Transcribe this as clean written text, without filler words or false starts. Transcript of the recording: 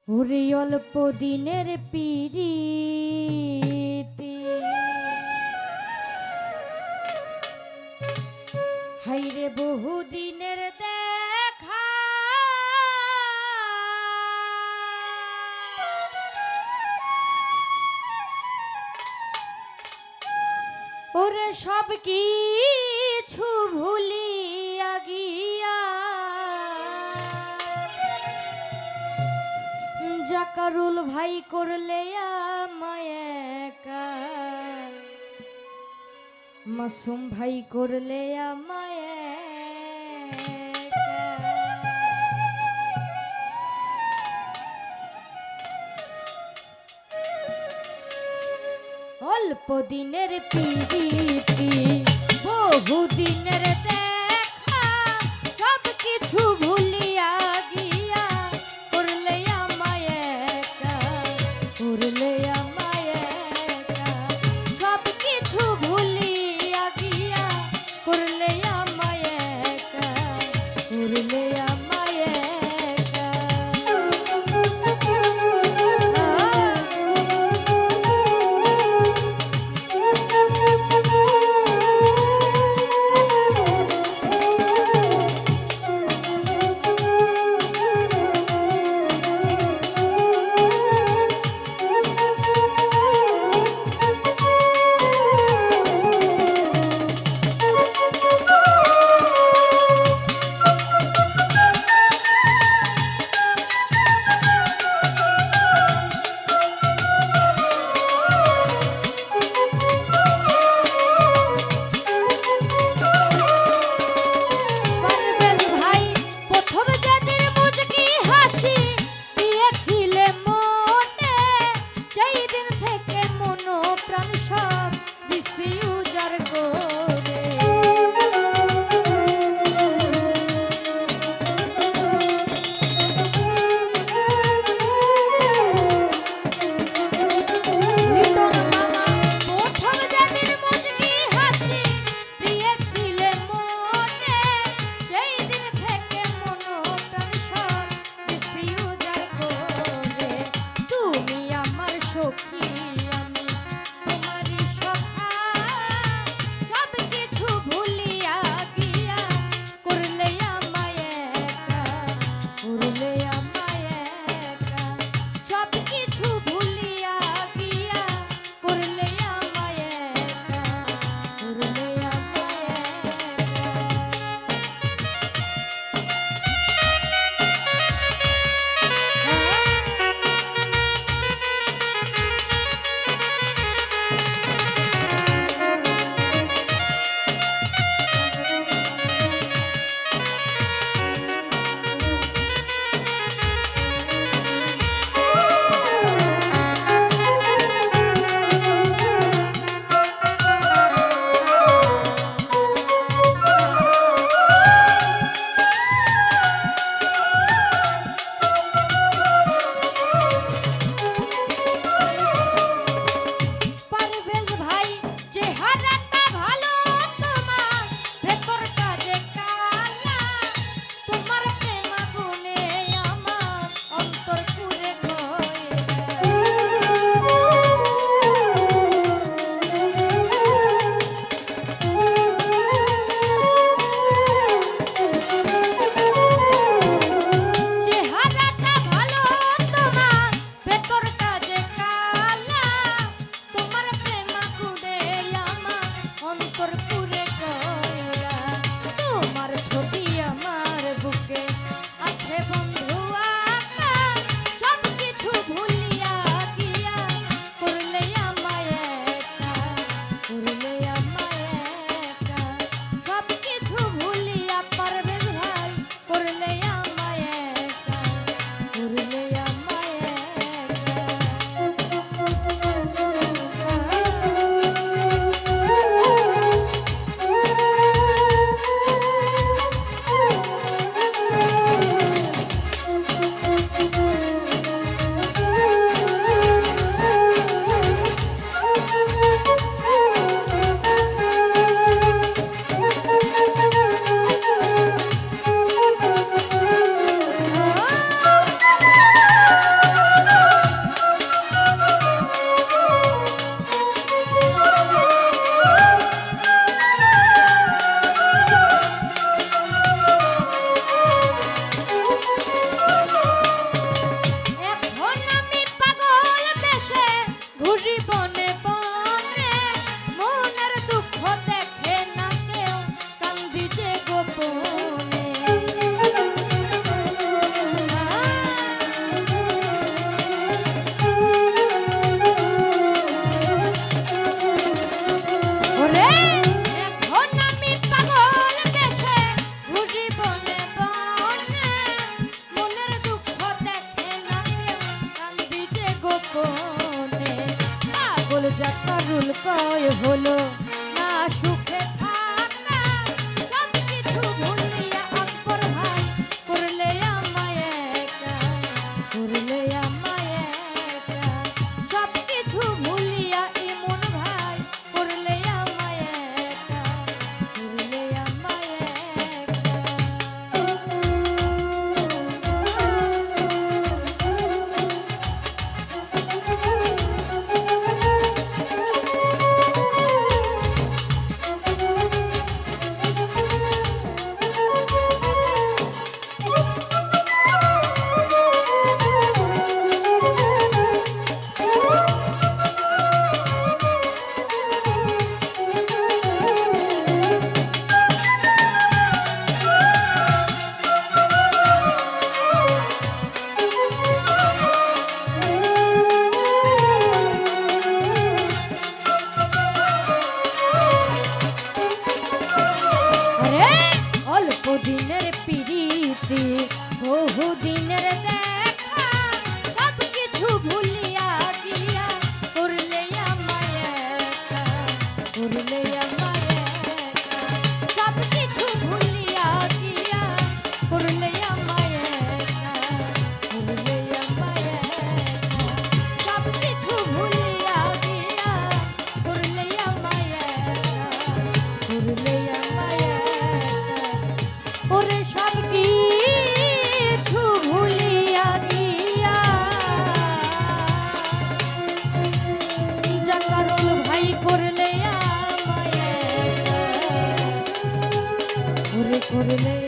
ওরে অল্প দিনের পিরিতি হাইরে বহু দিনের দেখা ওরে সব কিছু ভুলিয়া গিয়া জাকারুল ভাই করলে আমায় একা, মাসুম ভাই করলে আমায় একা। অল্প দিনের পিরিতি বহু দিনের দেখা সব কিছু ভুলিয়া গিয়া করলে আমায় একা, করলে আমায় একা। সব কিছু ভুলিয়া গিয়া করলে আমায় একা, করলে আমায় একা। জাকারুল কয় হলো না সুখে থাকা সব কিছু ভুলিয়া আকবর ভাই করলে আমায় একা করলে আমায় একা সব কিছু ভুলিয়া ইমন ভাই করলে আমায় একা করলে আমায় দিনের প্রীতি বহু দিনের দেখা সব কিছু ভুলিয়া গিয়া করলে আমায় একা করলে আমায় একা সব কিছু ভুলিয়া গিয়া করলে আমায় একা করলে আমায় একা সব কিছু ভুলিয়া গিয়া করলে আমায় একা করলে আমায় ওরে সব কিছু ভুলিয়া গিয়া জাকারুল ভাই করলে আমায় একা ওরে করলে